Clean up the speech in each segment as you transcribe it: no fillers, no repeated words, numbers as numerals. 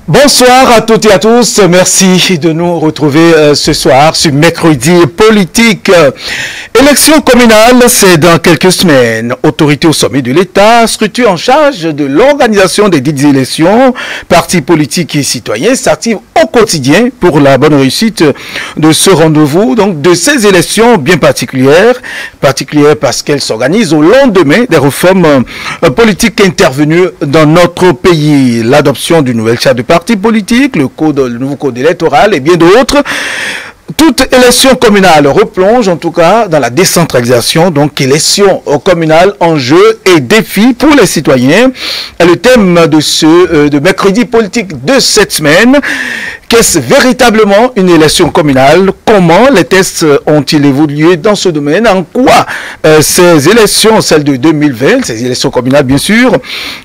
Bonsoir à toutes et à tous. Merci de nous retrouver ce soir sur Mercredi Politique. Élection communale, c'est dans quelques semaines. Autorité au sommet de l'État, structure en charge de l'organisation des dites élections, partis politiques et citoyens s'activent au quotidien pour la bonne réussite de ce rendez-vous, donc de ces élections bien particulières parce qu'elles s'organisent au lendemain des réformes politiques intervenues dans notre pays. L'adoption du nouvel charte de parti politique, le nouveau code électoral et bien d'autres. Toute élection communale replonge en tout cas dans la décentralisation, donc élection communale, enjeux et défis pour les citoyens. Et le thème de mercredi politique de cette semaine, qu'est-ce véritablement une élection communale? Comment les tests ont-ils évolué dans ce domaine? En quoi ces élections, celles de 2020, ces élections communales bien sûr,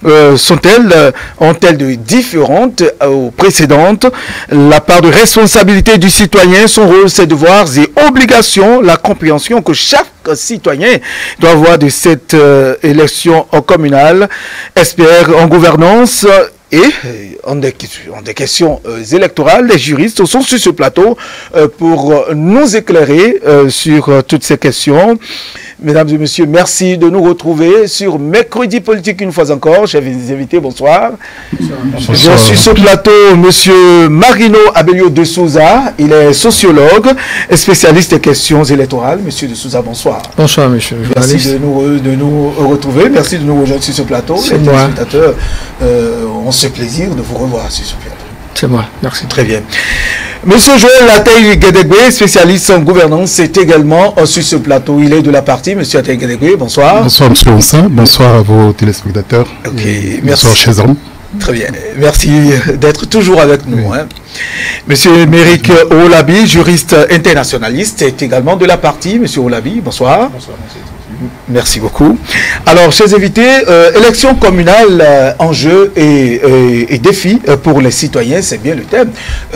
ont-elles de différentes aux précédentes? La part de responsabilité du citoyen, son rôle, ses devoirs et obligations, la compréhension que chaque citoyen doit avoir de cette élection communale, expert en gouvernance et en des questions électorales. Les juristes sont sur ce plateau pour nous éclairer sur toutes ces questions. Mesdames et messieurs, merci de nous retrouver sur Mercredi Politique une fois encore. Chers invités, bonsoir. Bonsoir. Je suis sur ce plateau monsieur Marino Abelio de Souza. Il est sociologue et spécialiste des questions électorales. Monsieur de Souza, bonsoir. Bonsoir, monsieur. Merci de nous retrouver. Merci de nous rejoindre sur ce plateau. Les téléspectateurs ont ce plaisir de vous revoir sur ce plateau. C'est moi, merci. Très bien. Monsieur Joël Atay-Guédégué, spécialiste en gouvernance, est également sur ce plateau. Il est de la partie. Monsieur Atay-Guédégué, bonsoir. Bonsoir, monsieur Onsin. Bonsoir à vos téléspectateurs. Ok, merci. Bonsoir, chers amis. Très bien. Merci d'être toujours avec nous. Oui. Hein. Monsieur Méric Olabi, juriste internationaliste, est également de la partie. Monsieur Olabi, bonsoir. Bonsoir, monsieur. Merci beaucoup. Alors, chers invités, élection communale, enjeux et défis pour les citoyens, c'est bien le thème.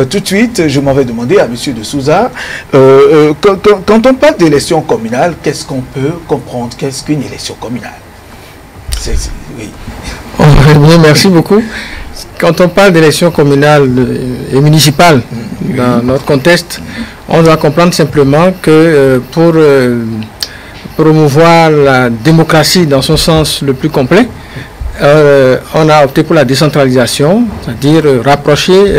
Tout de suite, je m'en vais demander à monsieur de Souza, quand on parle d'élection communale, qu'est-ce qu'on peut comprendre? Qu'est-ce qu'une élection communale? Oui. Bien, merci beaucoup. Quand on parle d'élection communale et municipale, dans notre contexte, on doit comprendre simplement que pour promouvoir la démocratie dans son sens le plus complet, on a opté pour la décentralisation, c'est-à-dire rapprocher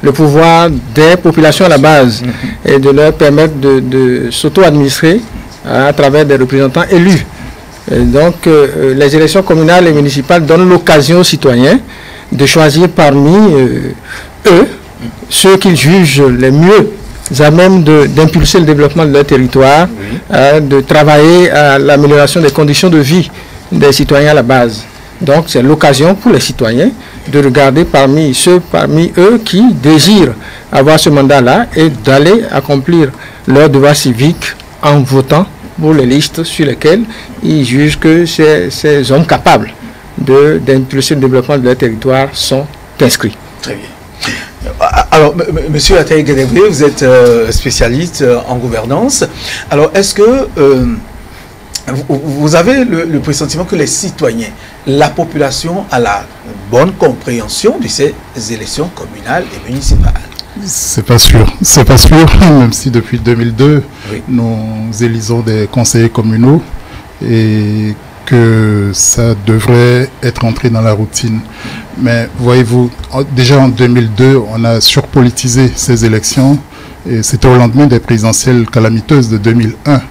le pouvoir des populations à la base et de leur permettre de s'auto-administrer à travers des représentants élus. Et donc, les élections communales et municipales donnent l'occasion aux citoyens de choisir parmi eux ceux qu'ils jugent les mieux à même d'impulser le développement de leur territoire, de travailler à l'amélioration des conditions de vie des citoyens à la base. Donc c'est l'occasion pour les citoyens de regarder parmi eux qui désirent avoir ce mandat-là et d'aller accomplir leur devoir civique en votant pour les listes sur lesquelles ils jugent que ces hommes capables d'impulser le développement de leur territoire sont inscrits. Très bien. Alors, monsieur Atay-Guédégué, vous êtes spécialiste en gouvernance. Alors, est-ce que vous avez le pressentiment que les citoyens, la population a la bonne compréhension de ces élections communales et municipales? C'est pas sûr. C'est pas sûr, même si depuis 2002, nous élisons des conseillers communaux et que ça devrait être entré dans la routine. Mais voyez-vous, déjà en 2002, on a surpolitisé ces élections et c'était au lendemain des présidentielles calamiteuses de 2001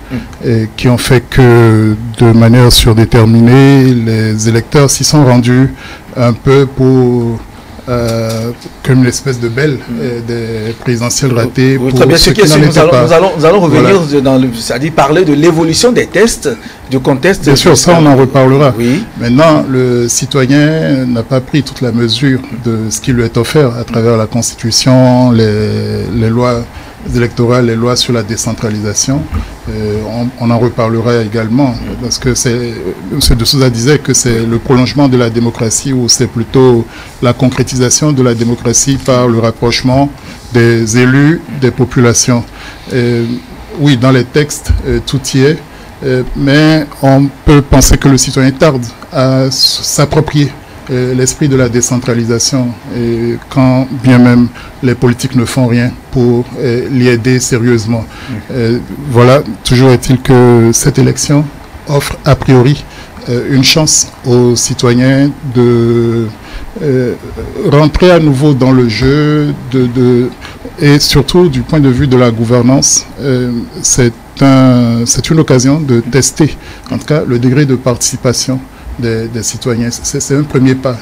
et qui ont fait que de manière surdéterminée, les électeurs s'y sont rendus un peu pour comme une espèce de belle des présidentielles ratées. Oui, très bien. Nous allons revenir, c'est-à-dire parler de l'évolution des tests, du contexte. Bien sûr, ça on en reparlera. Oui. Maintenant, le citoyen n'a pas pris toute la mesure de ce qui lui est offert à travers la Constitution, les lois électorales, les lois sur la décentralisation. On en reparlera également, parce que M. de Souza disait que c'est le prolongement de la démocratie, ou c'est plutôt la concrétisation de la démocratie par le rapprochement des élus, des populations. Oui, dans les textes, tout y est, mais on peut penser que le citoyen tarde à s'approprier l'esprit de la décentralisation, et quand bien même les politiques ne font rien pour l'y aider sérieusement. Voilà, toujours est-il que cette élection offre a priori une chance aux citoyens de rentrer à nouveau dans le jeu, et surtout du point de vue de la gouvernance, c'est une occasion de tester, en tout cas, le degré de participation des citoyens. C'est un premier pas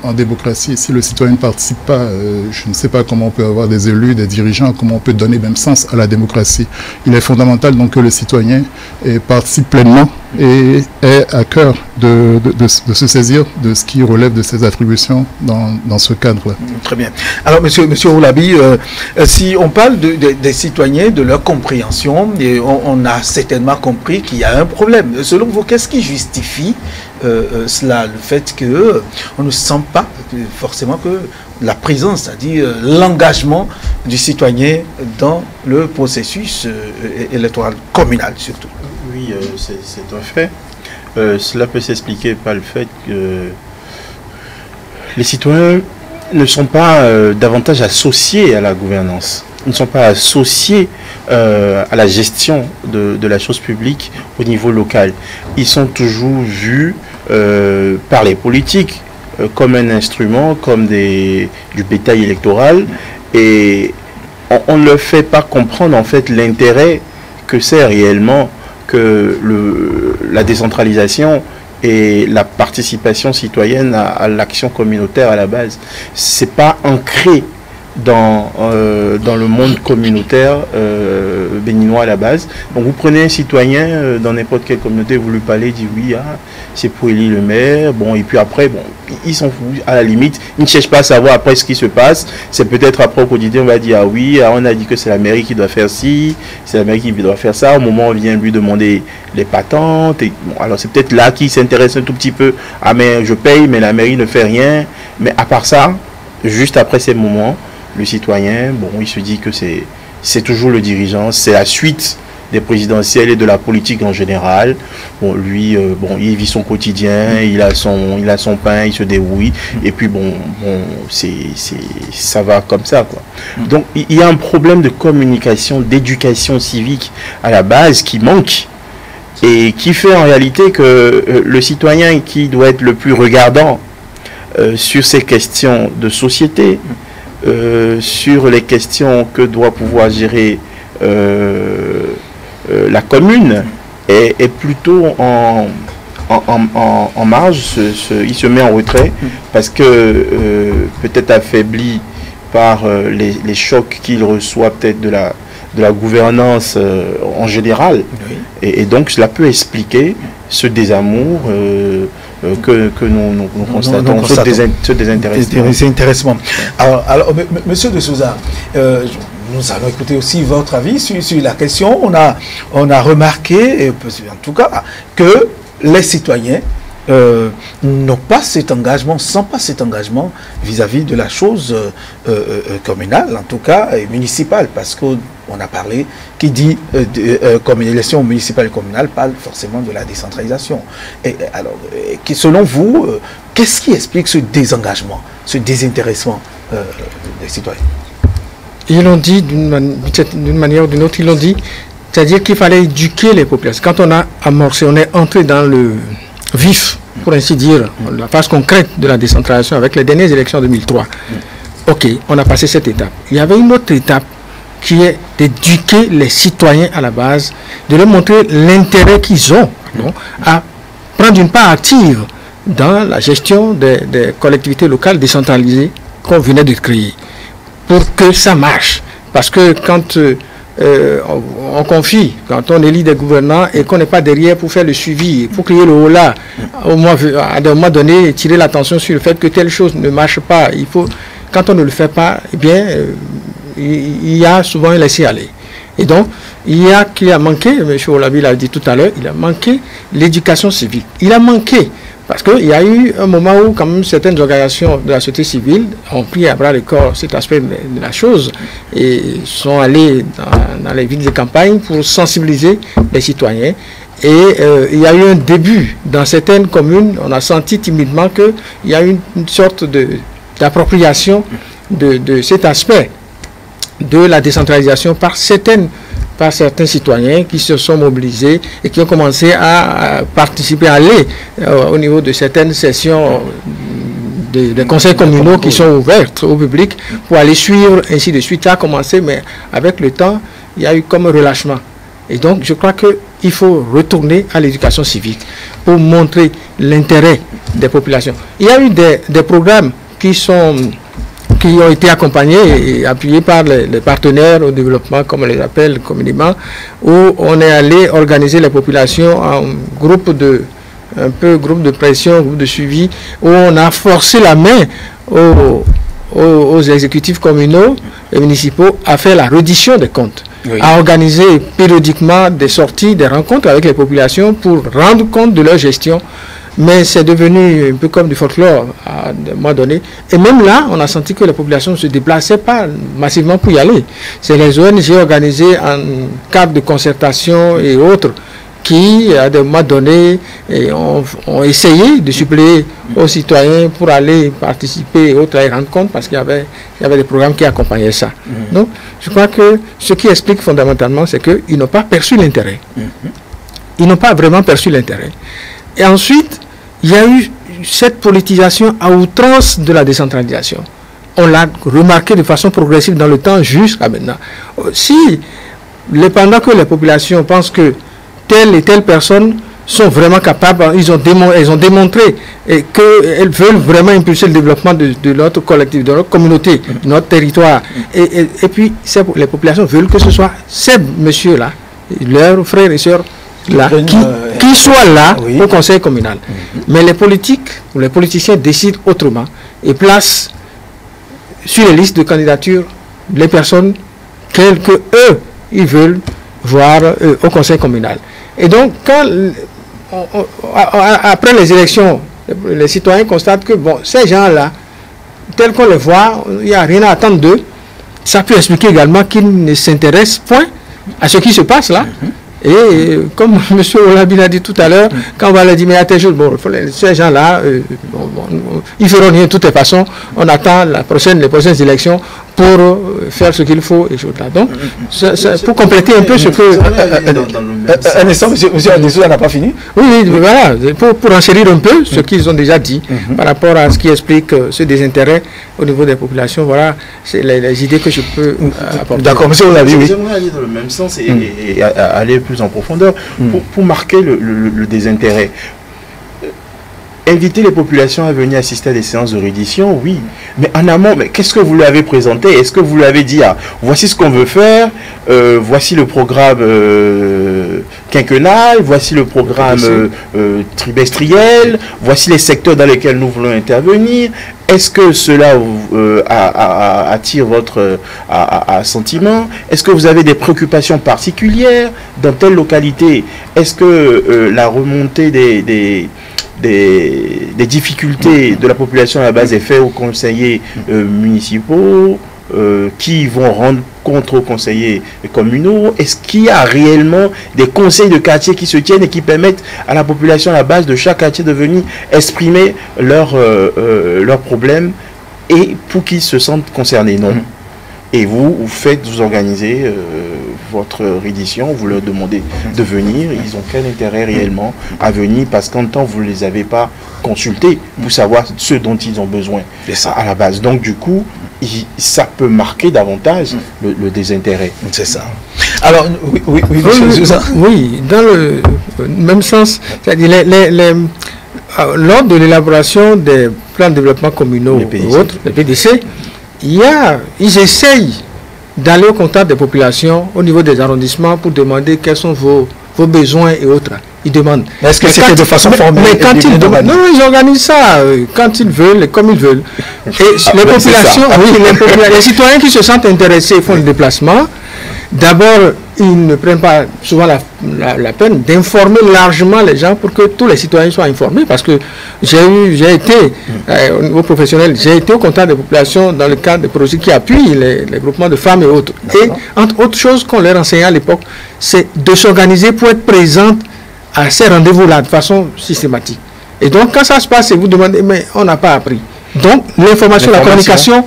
en démocratie. Et si le citoyen ne participe pas, je ne sais pas comment on peut avoir des élus, des dirigeants, comment on peut donner même sens à la démocratie. Il est fondamental donc que le citoyen participe pleinement et ait à cœur de se saisir de ce qui relève de ses attributions dans ce cadre-là. Très bien. Alors, monsieur Oulabi, si on parle des citoyens, de leur compréhension, et on a certainement compris qu'il y a un problème. Selon vous, qu'est-ce qui justifie cela, le fait qu'on ne sent pas forcément que la présence, c'est-à-dire l'engagement du citoyen dans le processus électoral communal surtout? Oui, c'est un fait. Cela peut s'expliquer par le fait que les citoyens ne sont pas davantage associés à la gouvernance. Ils ne sont pas associés à la gestion de la chose publique au niveau local. Ils sont toujours vus par les politiques comme un instrument, comme du bétail électoral, et on ne leur fait pas comprendre en fait l'intérêt que c'est réellement que la décentralisation et la participation citoyenne à l'action communautaire à la base. C'est pas ancré dans le monde communautaire béninois à la base. Donc vous prenez un citoyen dans n'importe quelle communauté, vous lui parlez, il dit oui, c'est pour élire le maire, bon, et puis après, bon, ils s'en foutent, à la limite, ils ne cherchent pas à savoir après ce qui se passe. C'est peut-être après au quotidien, on va dire, ah oui, on a dit que c'est la mairie qui doit faire ci, c'est la mairie qui doit faire ça, au moment où on vient lui demander les patentes, et bon, alors c'est peut-être là qu'il s'intéresse un tout petit peu, ah mais je paye, mais la mairie ne fait rien, mais à part ça, juste après ces moments, le citoyen, bon, il se dit que c'est toujours le dirigeant, c'est la suite des présidentielles et de la politique en général. Bon, lui, bon, il vit son quotidien, il a son pain, il se débrouille, et puis bon, ça va comme ça, quoi. Donc, il y a un problème de communication, d'éducation civique à la base qui manque, et qui fait en réalité que le citoyen qui doit être le plus regardant sur ces questions de société, sur les questions que doit pouvoir gérer la commune, est plutôt en marge, il se met en retrait parce que peut-être affaibli par les chocs qu'il reçoit peut-être de la gouvernance en général, oui. Et donc cela peut expliquer ce désamour que nous constatons, ce désintéressement. Alors monsieur de Souza, nous allons écouter aussi votre avis sur la question. On a remarqué, en tout cas, que les citoyens n'ont pas cet engagement, sans pas cet engagement vis-à-vis de la chose communale, en tout cas municipale, parce qu'on a parlé, qui dit comme une élection municipale et communale, parle forcément de la décentralisation. Et alors, selon vous, qu'est-ce qui explique ce désengagement, ce désintéressement des citoyens? Ils l'ont dit d'une manière ou d'une autre, ils l'ont dit, c'est-à-dire qu'il fallait éduquer les populations. Quand on a amorcé, on est entré dans le vif, pour ainsi dire, la phase concrète de la décentralisation avec les dernières élections de 2003. Ok, on a passé cette étape. Il y avait une autre étape qui est d'éduquer les citoyens à la base, de leur montrer l'intérêt qu'ils ont à prendre une part active dans la gestion des collectivités locales décentralisées qu'on venait de créer, pour que ça marche. Parce que quand on confie, quand on élit des gouvernants et qu'on n'est pas derrière pour faire le suivi, pour créer le holà, à un moment donné, tirer l'attention sur le fait que telle chose ne marche pas, il faut, quand on ne le fait pas, eh bien, il y a souvent un laisser-aller. Et donc, il a manqué, M. Oulabi l'a dit tout à l'heure, il a manqué l'éducation civique. Il a manqué, parce qu'il y a eu un moment où quand même certaines organisations de la société civile ont pris à bras le corps cet aspect de la chose et sont allés dans les villes de campagne pour sensibiliser les citoyens Et il y a eu un début dans certaines communes, on a senti timidement qu'il y a une sorte d'appropriation de cet aspect de la décentralisation par certains citoyens qui se sont mobilisés et qui ont commencé à participer, à aller au niveau de certaines sessions des conseils communaux qui sont ouvertes au public pour aller suivre, ainsi de suite. Ça a commencé, mais avec le temps, il y a eu comme un relâchement. Et donc, je crois qu'il faut retourner à l'éducation civique pour montrer l'intérêt des populations. Il y a eu des programmes qui ont été accompagnés et appuyés par les partenaires au développement, comme on les appelle communément, où on est allé organiser les populations en groupe de pression, groupe de suivi, où on a forcé la main aux exécutifs communaux et municipaux à faire la reddition des comptes, oui, à organiser périodiquement des sorties, des rencontres avec les populations pour rendre compte de leur gestion. Mais c'est devenu un peu comme du folklore à un moment donné. Et même là, on a senti que les populations ne se déplaçaient pas massivement pour y aller. C'est les ONG organisées en cadre de concertation et autres qui, à des moments donnés, ont essayé de suppléer aux citoyens pour aller participer et autres à y rendre compte, parce qu'il y avait des programmes qui accompagnaient ça. Donc, je crois que ce qui explique fondamentalement, c'est qu'ils n'ont pas perçu l'intérêt. Ils n'ont pas vraiment perçu l'intérêt. Et ensuite, il y a eu cette politisation à outrance de la décentralisation. On l'a remarqué de façon progressive dans le temps jusqu'à maintenant. Si, pendant que les populations pensent que telle et telle personne sont vraiment capables, ils ont démontré qu'elles veulent vraiment impulser le développement de notre collectif, de notre communauté, de notre territoire. Et puis, les populations veulent que ce soit ces messieurs-là, leurs frères et sœurs, là, qui soient là, oui, au conseil communal. Mais les politiques ou les politiciens décident autrement et placent sur les listes de candidature les personnes que eux, ils veulent voir au conseil communal. Et donc, après les élections, les citoyens constatent que bon, ces gens-là, tels qu'on les voit, il n'y a rien à attendre d'eux. Ça peut expliquer également qu'ils ne s'intéressent point à ce qui se passe là. Et comme M. Olabi l'a dit tout à l'heure, quand on va leur dire, mais à tel jour, bon, ces gens-là, ils feront rien de toutes les façons. On attend les prochaines élections pour faire ce qu'il faut. Et donc, pour compléter un peu ce que... Un instant, M. Adessou n'a pas fini? Oui, voilà, pour enchérir un peu ce qu'ils ont déjà dit par rapport à ce qui explique ce désintérêt au niveau des populations. Voilà, c'est les idées que je peux apporter. D'accord, M. Olabi, oui. J'aimerais aller dans le même sens et aller plus en profondeur pour marquer le désintérêt. Inviter les populations à venir assister à des séances de reddition, oui. Mais en amont, qu'est-ce que vous lui avez présenté? Est-ce que vous lui avez dit, voici ce qu'on veut faire, voici le programme quinquennal, voici le programme trimestriel, voici les secteurs dans lesquels nous voulons intervenir? Est-ce que cela attire votre sentiment? Est-ce que vous avez des préoccupations particulières dans telle localité? Est-ce que la remontée des difficultés de la population à la base est faite aux conseillers municipaux qui vont rendre compte aux conseillers communaux? Est-ce qu'il y a réellement des conseils de quartier qui se tiennent et qui permettent à la population à la base de chaque quartier de venir exprimer leurs problèmes et pour qu'ils se sentent concernés? Non. Et vous organisez votre reddition, vous leur demandez de venir, ils ont quel intérêt réellement à venir, parce qu'en temps vous ne les avez pas consultés pour savoir ce dont ils ont besoin à la base. Donc du coup, ça peut marquer davantage le désintérêt. C'est ça. Alors, oui, dans le même sens, c'est-à-dire lors de l'élaboration des plans de développement communaux ou autres, les PDC, ils essayent d'aller au contact des populations au niveau des arrondissements pour demander quels sont vos besoins et autres. Ils demandent. Est-ce que c'était de façon formelle? Mais quand ils demandent, non, ils organisent ça quand ils veulent et comme ils veulent. Et les populations, les citoyens qui se sentent intéressés font le déplacement. D'abord, ils ne prennent pas souvent la peine d'informer largement les gens pour que tous les citoyens soient informés, parce que j'ai été au niveau professionnel, j'ai été au contact des populations dans le cadre des projets qui appuient les groupements de femmes et autres. Et entre autres choses qu'on leur enseignait à l'époque, c'est de s'organiser pour être présente à ces rendez-vous-là de façon systématique. Et donc, quand ça se passe, vous demandez, mais on n'a pas appris. Donc, l'information, la communication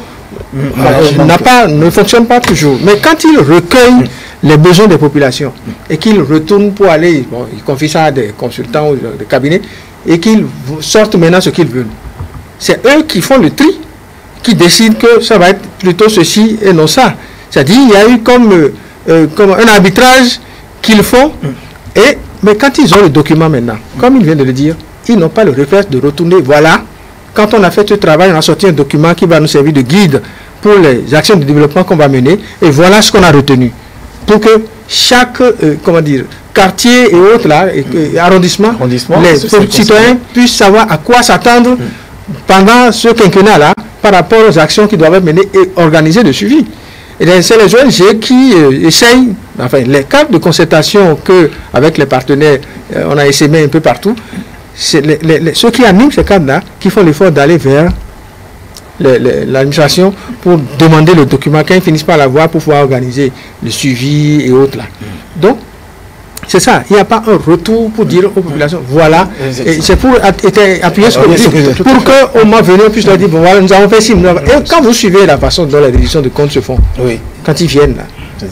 ne fonctionne pas toujours. Mais quand il recueille les besoins des populations et qu'il retourne pour aller, il confie ça à des consultants ou des cabinets, et qu'ils sortent maintenant ce qu'ils veulent. C'est eux qui font le tri, qui décident que ça va être plutôt ceci et non ça. C'est-à-dire, il y a eu comme un arbitrage qu'ils font, mais quand ils ont le document maintenant, comme il vient de le dire, ils n'ont pas le réflexe de retourner. Voilà, quand on a fait ce travail, on a sorti un document qui va nous servir de guide pour les actions de développement qu'on va mener, et voilà ce qu'on a retenu. Pour que chaque quartier et autres là, arrondissement, les citoyens puissent savoir à quoi s'attendre pendant ce quinquennat-là par rapport aux actions qui doivent être menées et organiser le suivi. Et c'est les ONG qui essayent, enfin les cadres de concertation qu'avec les partenaires, on a essaimé un peu partout, c'est ceux qui animent ces cadres-là qui font l'effort d'aller vers l'administration pour demander le document, quand ils finissent par l'avoir pour pouvoir organiser le suivi et autres là. Donc, c'est ça, il n'y a pas un retour pour dire aux populations, voilà, et c'est pour appuyer sur le dit, pour qu'au moment venu, on puisse leur dire, bon voilà, nous avons fait ci, et quand vous suivez la façon dont les réductions de comptes se font, quand ils viennent là,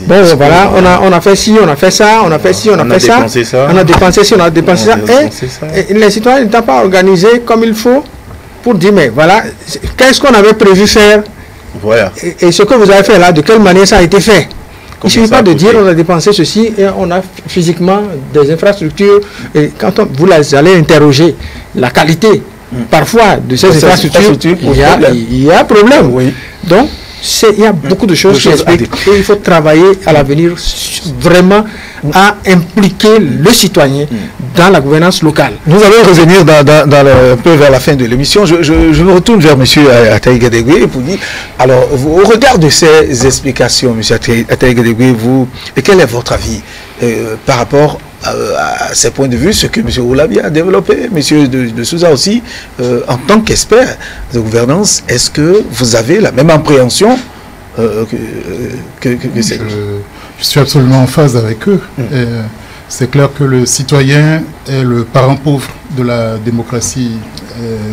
bon voilà, on a fait ci, on a fait ça, on a fait ci, on a fait ça, on a dépensé ci, on a dépensé ça, et les citoyens n'étant pas organisés comme il faut, pour dire, mais voilà, qu'est-ce qu'on avait prévu faire, voilà. Et ce que vous avez fait là, de quelle manière ça a été fait. Il ne suffit pas de dire on a dépensé ceci et on a physiquement des infrastructures. Et quand vous allez interroger la qualité parfois de ces infrastructures, il y a problème. Oui. Donc, il y a beaucoup de choses qui expliquent. Et il faut travailler à l'avenir vraiment à impliquer le citoyen dans la gouvernance locale. Nous allons revenir un peu vers la fin de l'émission. Je me retourne vers M. Ataï Gadegwe pour dire, alors, au regard de ces explications, M. Ataï Gadegwe, quel est votre avis par rapport à ces points de vue, ce que M. Oulabi a développé, M. de Souza aussi, en tant qu'expert de gouvernance, est-ce que vous avez la même appréhension que c'est? Je suis absolument en phase avec eux. C'est clair que le citoyen est le parent pauvre de la démocratie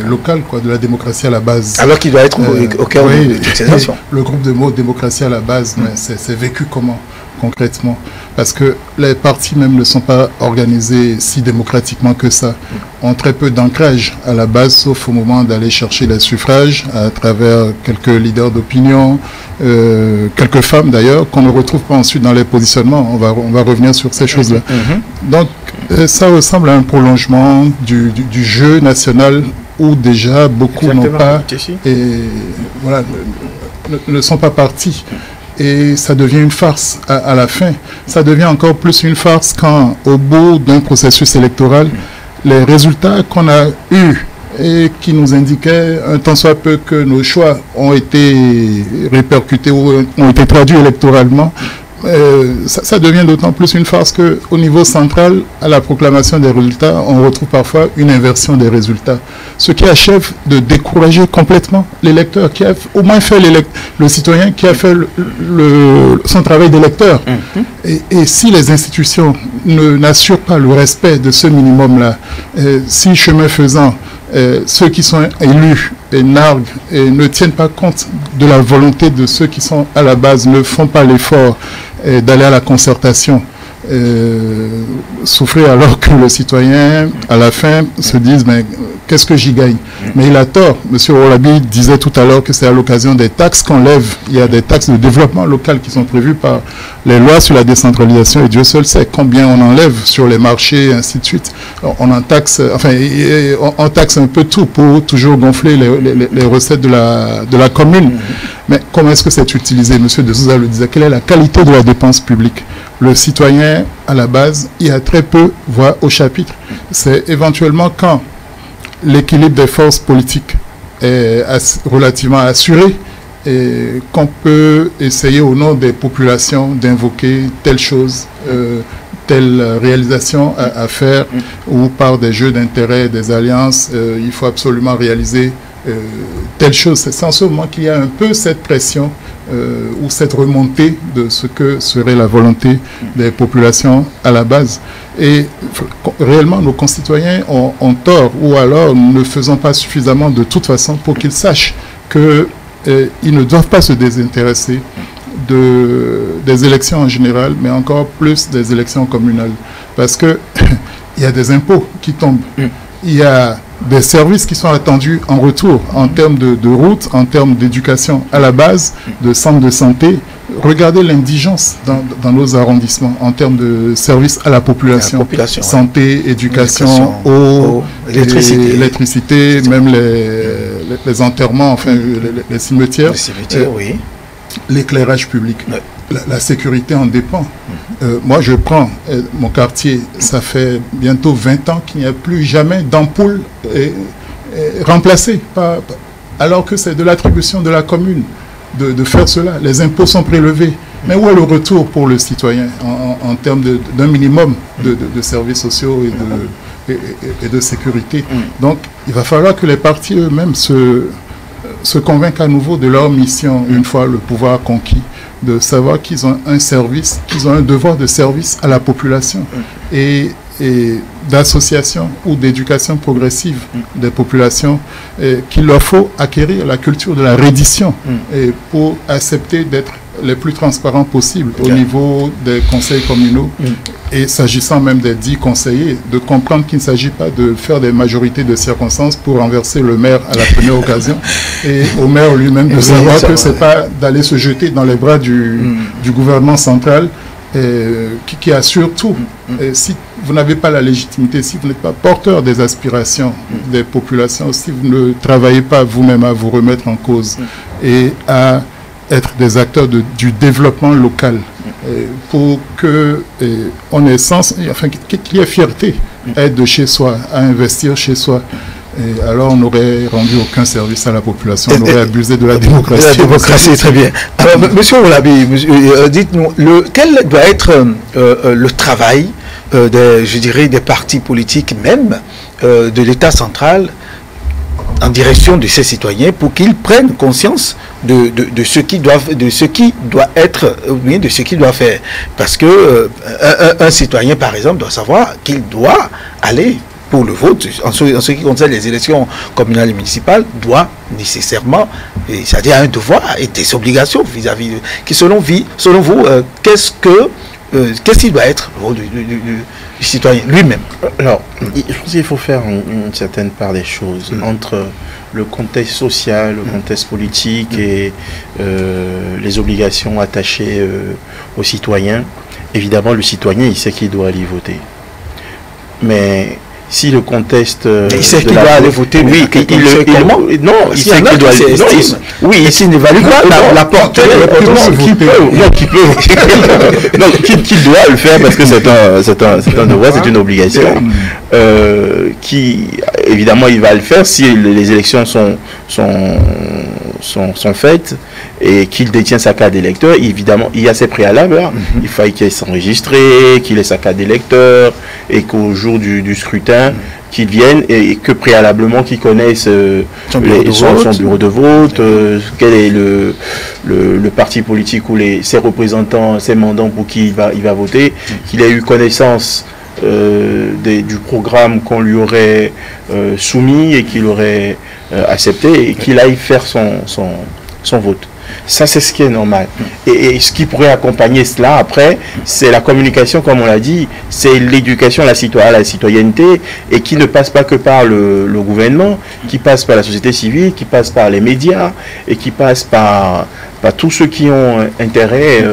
locale, de la démocratie à la base. Alors qu'il doit être au cœur de ces actions. Le groupe de mots démocratie à la base, c'est vécu comment concrètement? Parce que les partis même ne sont pas organisés si démocratiquement que ça, ont très peu d'ancrage à la base, sauf au moment d'aller chercher les suffrages à travers quelques leaders d'opinion, quelques femmes d'ailleurs, qu'on ne retrouve pas ensuite dans les positionnements. On va revenir sur ces choses-là. Donc, ça ressemble à un prolongement du jeu national où déjà beaucoup n'ont pas, et voilà, ne sont pas partis. Et ça devient une farce à la fin. Ça devient encore plus une farce quand, au bout d'un processus électoral, les résultats qu'on a eus et qui nous indiquaient un tant soit peu que nos choix ont été répercutés ou ont été traduits électoralement, ça devient d'autant plus une farce qu'au niveau central, à la proclamation des résultats, on retrouve parfois une inversion des résultats. Ce qui achève de décourager complètement l'électeur, qui a au moins fait le citoyen qui a fait son travail d'électeur. Et si les institutions n'assurent pas le respect de ce minimum-là, si chemin faisant, ceux qui sont élus narguent et ne tiennent pas compte de la volonté de ceux qui sont à la base, ne font pas l'effort d'aller à la concertation, souffrir alors que le citoyen, à la fin, se dise mais qu'est-ce que j'y gagne? Mais il a tort. M. Oulabi disait tout à l'heure que c'est à l'occasion des taxes qu'on lève. Il y a des taxes de développement local qui sont prévues par les lois sur la décentralisation et Dieu seul sait combien on enlève sur les marchés, et ainsi de suite. Alors, on en taxe, enfin, on taxe un peu tout pour toujours gonfler les recettes de la commune. Mais comment est-ce que c'est utilisé? M. de Souza le disait. Quelle est la qualité de la dépense publique? Le citoyen, à la base, il y a très peu voix au chapitre. C'est éventuellement quand l'équilibre des forces politiques est relativement assuré et qu'on peut essayer au nom des populations d'invoquer telle chose, telle réalisation à faire, ou par des jeux d'intérêt, des alliances, il faut absolument réaliser telle chose. C'est en ce moment qu'il y a un peu cette pression ou cette remontée de ce que serait la volonté des populations à la base. Et réellement, nos concitoyens ont tort, ou alors nous ne faisons pas suffisamment de toute façon pour qu'ils sachent qu'ils ne doivent pas se désintéresser des élections en général, mais encore plus des élections communales. Parce que il y a des impôts qui tombent. Il y a des services qui sont attendus en retour, en termes de routes, en termes d'éducation à la base, de centres de santé. Regardez l'indigence dans nos arrondissements en termes de services à la population, santé, éducation, eau, électricité, même les enterrements, enfin les cimetières, oui. L'éclairage public. Oui. La sécurité en dépend. Moi, je prends mon quartier, ça fait bientôt 20 ans qu'il n'y a plus jamais d'ampoule remplacée, alors que c'est de l'attribution de la commune de faire cela. Les impôts sont prélevés. Mais où est le retour pour le citoyen en termes d'un minimum de services sociaux et de sécurité? Donc, il va falloir que les partis eux-mêmes se convainquent à nouveau de leur mission, une fois le pouvoir conquis, de savoir qu'ils ont un service, qu'ils ont un devoir de service à la population et d'association ou d'éducation progressive des populations, qu'il leur faut acquérir la culture de la reddition pour accepter d'être les plus transparents possibles au niveau des conseils communaux et s'agissant même des 10 conseillers, de comprendre qu'il ne s'agit pas de faire des majorités de circonstances pour renverser le maire à la première occasion et au maire lui-même de savoir que ce n'est pas d'aller se jeter dans les bras du gouvernement central qui assure tout. Si vous n'avez pas la légitimité, si vous n'êtes pas porteur des aspirations des populations, si vous ne travaillez pas vous-même à vous remettre en cause et à être des acteurs du développement local pour qu'on ait sens, enfin qu'il y ait fierté à être de chez soi, à investir chez soi. Et alors on n'aurait rendu aucun service à la population, on aurait abusé de la démocratie. La démocratie, très bien. Alors, monsieur Olabi, dites-nous, quel doit être le travail je dirais, des partis politiques même, de l'État central, en direction de ces citoyens pour qu'ils prennent conscience de ce qui doit être, bien de ce qu'il doit faire. Parce que un citoyen, par exemple, doit savoir qu'il doit aller pour le vote, en ce qui concerne les élections communales et municipales, doit nécessairement, c'est-à-dire un devoir et des obligations vis-à-vis de... Qui selon vous, qu'est-ce qu'il doit être du citoyen lui-même? Alors, je pense qu'il faut faire une certaine part des choses entre le contexte social, le contexte politique et les obligations attachées aux citoyens. Évidemment, le citoyen, il sait qu'il doit aller voter. Mais si le contexte... il sait qu'il doit aller voter, oui. Il sait qu'il doit aller voter. Oui, et s'il n'évalue pas la portée de l'importance qu'il peut. Non, qu'il doit le faire parce que c'est un devoir, c'est une obligation. Qui, évidemment, il va le faire si les élections sont faites et qu'il détient sa carte d'électeur. Évidemment, il y a ses préalables. Il faut qu'il s'enregistre, qu'il ait sa carte d'électeur et qu'au jour du scrutin, qu'il vienne et que préalablement qu'il connaisse son bureau de vote, quel est le parti politique ou ses représentants, ses mandants pour qui il va voter, qu'il ait eu connaissance du programme qu'on lui aurait soumis et qu'il aurait accepté et qu'il aille faire son vote. Ça, c'est ce qui est normal. Et ce qui pourrait accompagner cela, après, c'est la communication, comme on l'a dit, c'est l'éducation à la citoyenneté, et qui ne passe pas que par le gouvernement, qui passe par la société civile, qui passe par les médias, et qui passe par tous ceux qui ont intérêt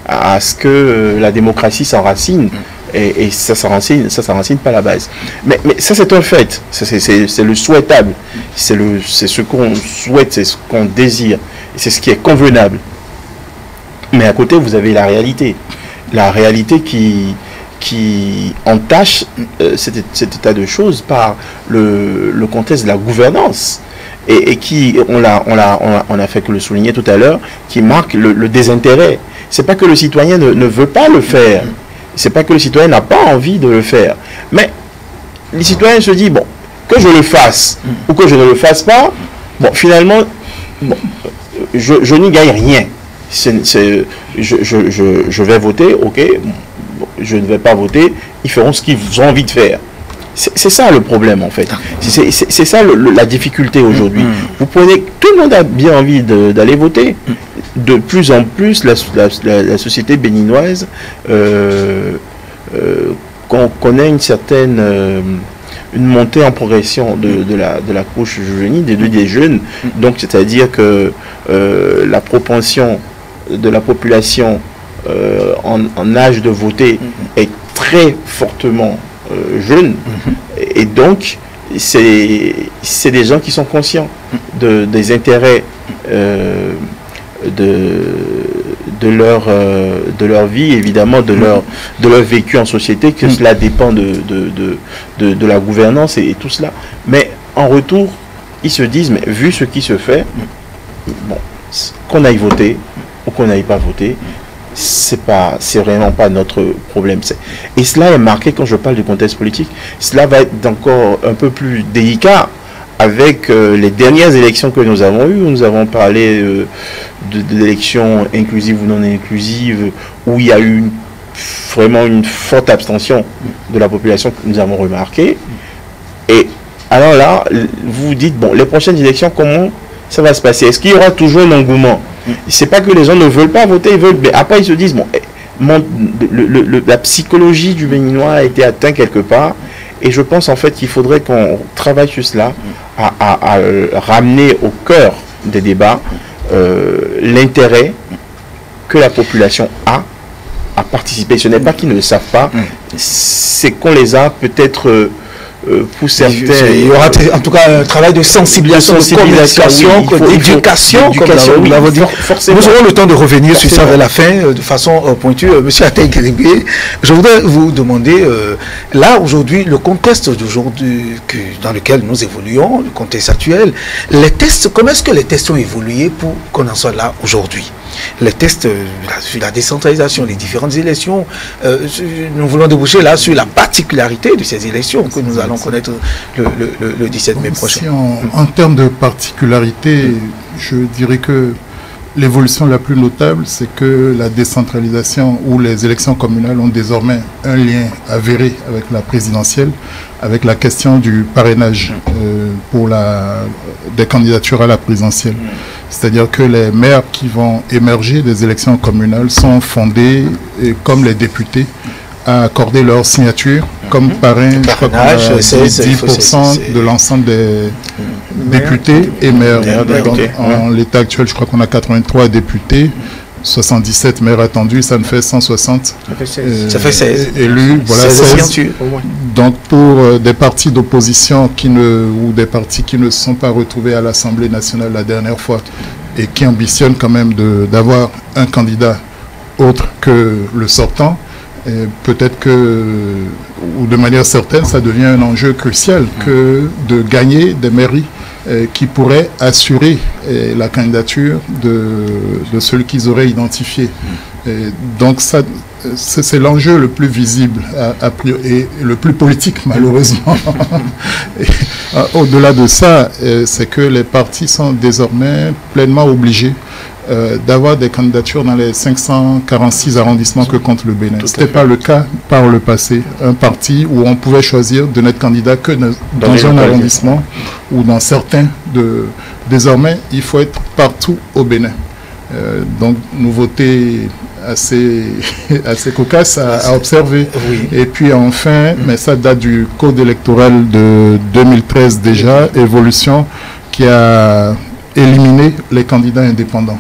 à ce que la démocratie s'enracine. Et ça s'enracine pas à la base. Mais ça, c'est un fait. C'est le souhaitable. C'est ce qu'on souhaite, c'est ce qu'on désire. C'est ce qui est convenable. Mais à côté, vous avez la réalité. La réalité qui entache cet état de choses par le contexte de la gouvernance. Et qui, on a fait que le souligner tout à l'heure, qui marque le désintérêt. C'est pas que le citoyen ne veut pas le faire. C'est pas que le citoyen n'a pas envie de le faire. Mais les citoyens se disent, bon, que je le fasse ou que je ne le fasse pas, bon, finalement, bon, je n'y gagne rien. Je vais voter, ok, je ne vais pas voter, ils feront ce qu'ils ont envie de faire. C'est ça le problème en fait. C'est ça la difficulté aujourd'hui. Vous prenez, tout le monde a bien envie d'aller voter. De plus en plus, la société béninoise connaît une certaine une montée en progression de la couche juvénile, des jeunes. Donc c'est-à-dire que la propension de la population en âge de voter est très fortement jeune, et donc c'est des gens qui sont conscients des intérêts de leur vie, évidemment de leur vécu en société, que cela dépend de la gouvernance et tout cela. Mais en retour, ils se disent, mais vu ce qui se fait, bon, qu'on aille voter ou qu'on n'aille pas voter, c'est vraiment pas notre problème. Et cela est marqué, quand je parle du contexte politique, cela va être encore un peu plus délicat avec les dernières élections que nous avons eues. Nous avons parlé d'élections inclusives ou non inclusives, où il y a eu vraiment une forte abstention de la population que nous avons remarqué. Et alors là, vous vous dites, bon, les prochaines élections, comment ça va se passer? Est-ce qu'il y aura toujours un engouement? C'est pas que les gens ne veulent pas voter, ils veulent, mais après ils se disent, bon, la psychologie du Béninois a été atteinte quelque part, et je pense en fait qu'il faudrait qu'on travaille sur cela, à ramener au cœur des débats l'intérêt que la population a à participer. Ce n'est pas qu'ils ne le savent pas, c'est qu'on les a peut-être pour certains. Il y aura en tout cas un travail de sensibilisation, de communication, d'éducation, comme nous l'avons dit. Nous aurons le temps de revenir sur ça vers la fin, de façon pointue. Monsieur Atay Grébé, je voudrais vous demander, là aujourd'hui, le contexte d'aujourd'hui dans lequel nous évoluons, le contexte actuel, les tests, comment est-ce que les tests ont évolué pour qu'on en soit là aujourd'hui? Les tests sur la décentralisation, les différentes élections, nous voulons déboucher là sur la particularité de ces élections que nous allons connaître le 17 mai prochain. En termes de particularité, je dirais que l'évolution la plus notable, c'est que la décentralisation ou les élections communales ont désormais un lien avéré avec la présidentielle, avec la question du parrainage pour des candidatures à la présidentielle. C'est-à-dire que les maires qui vont émerger des élections communales sont fondés, comme les députés, à accorder leur signature comme parrain. Je crois qu'on a 10% de l'ensemble des députés et maires. En l'état actuel, je crois qu'on a 83 députés, 77 maires attendus, ça ne fait 160 ça fait 16 élus. Voilà, 16. Donc pour des partis d'opposition ou des partis qui ne se sont pas retrouvés à l'Assemblée nationale la dernière fois et qui ambitionnent quand même d'avoir un candidat autre que le sortant, peut-être que, ou de manière certaine, ça devient un enjeu crucial que de gagner des mairies qui pourraient assurer la candidature de celui qu'ils auraient identifié. Donc ça, c'est l'enjeu le plus visible et le plus politique, malheureusement. Au-delà de ça, c'est que les partis sont désormais pleinement obligés d'avoir des candidatures dans les 546 arrondissements que compte le Bénin. Ce n'était pas le cas par le passé. Un parti où on pouvait choisir de n'être candidat que dans un arrondissement ou dans certains. Désormais, il faut être partout au Bénin. Donc, nouveauté assez cocasse à observer. Oui. Et puis enfin, mais ça date du code électoral de 2013 déjà, évolution qui a éliminé les candidats indépendants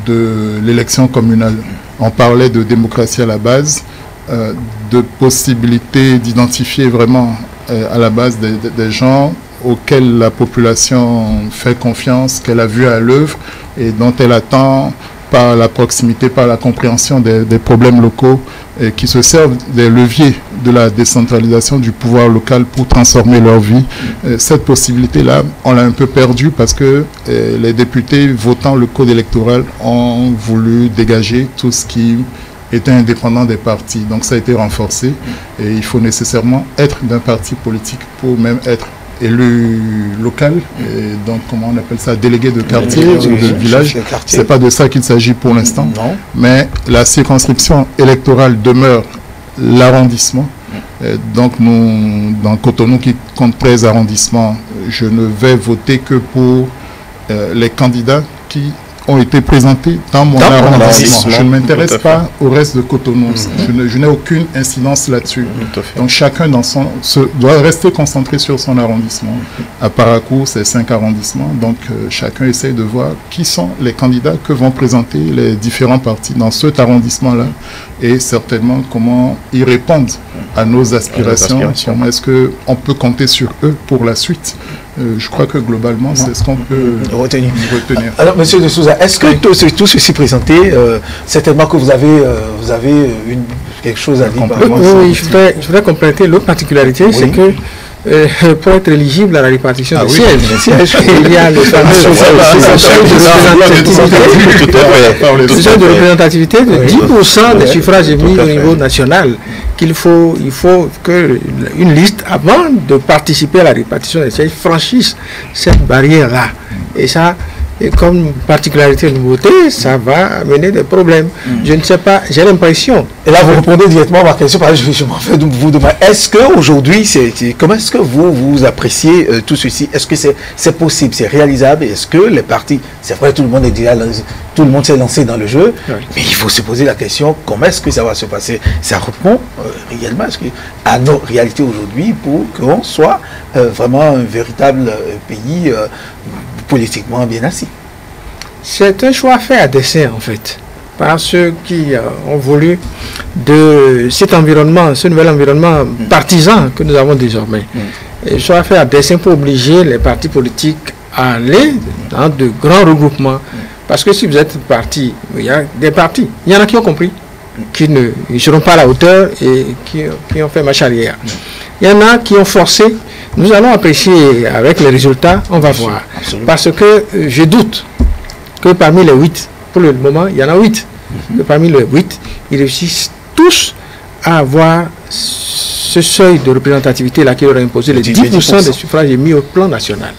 de l'élection communale. On parlait de démocratie à la base, de possibilité d'identifier vraiment à la base des gens auxquels la population fait confiance, qu'elle a vu à l'œuvre et dont elle attend par la proximité, par la compréhension des problèmes locaux et qui se servent des leviers de la décentralisation du pouvoir local pour transformer leur vie. Cette possibilité-là, on l'a un peu perdue parce que les députés votant le code électoral ont voulu dégager tout ce qui était indépendant des partis. Donc ça a été renforcé et il faut nécessairement être d'un parti politique pour même être élu local, et donc comment on appelle ça, délégué de quartier ou de village. C'est pas de ça qu'il s'agit pour l'instant, mais la circonscription électorale demeure l'arrondissement. Donc nous, dans Cotonou qui compte 13 arrondissements, je ne vais voter que pour les candidats qui ont été présentés dans mon arrondissement. Je ne m'intéresse pas au reste de Cotonou. Je n'ai aucune incidence là-dessus. Donc chacun doit rester concentré sur son arrondissement. À Parakou, c'est 5 arrondissements. Donc chacun essaye de voir qui sont les candidats que vont présenter les différents partis dans cet arrondissement-là et certainement comment ils répondent à nos aspirations. Comment est-ce qu'on peut compter sur eux pour la suite. Je crois que globalement, c'est ce qu'on peut retenir. Alors, Monsieur de Souza, est-ce que tout ceci présenté, certainement que vous avez quelque chose à dire? Oui, je voudrais compléter l'autre particularité, c'est que pour être éligible à la répartition des sièges, il y a le fameux seuil de représentativité de 10% des suffrages émis au niveau national. Il faut qu'une liste, avant de participer à la répartition des sièges, franchisse cette barrière-là. Et ça, comme particularité nouveauté, ça va amener des problèmes. Je ne sais pas, j'ai l'impression. Et là, vous répondez directement à ma question, parce que je m'en fais de vous demander. Est-ce qu'aujourd'hui, comment est-ce que vous appréciez tout ceci? Est-ce que c'est possible, c'est réalisable? Est-ce que les partis, c'est vrai, tout le monde est déjà tout le monde s'est lancé dans le jeu, mais il faut se poser la question, comment est-ce que ça va se passer? Ça répond réellement à nos réalités aujourd'hui pour qu'on soit vraiment un véritable pays politiquement bien assis. C'est un choix fait à dessein, en fait, par ceux qui ont voulu de cet environnement, ce nouvel environnement partisan que nous avons désormais. Un choix fait à dessein pour obliger les partis politiques à aller dans de grands regroupements. Parce que si vous êtes parti, il y a des partis, il y en a qui ont compris, qui ne seront pas à la hauteur et qui ont fait marche arrière. Il y en a qui ont forcé. Nous allons apprécier avec les résultats, on va voir. Absolument. Parce que je doute que parmi les 8, pour le moment, il y en a 8. Que parmi les 8, ils réussissent tous à avoir ce seuil de représentativité-là qui aurait imposé les 10% des suffrages émis au plan national.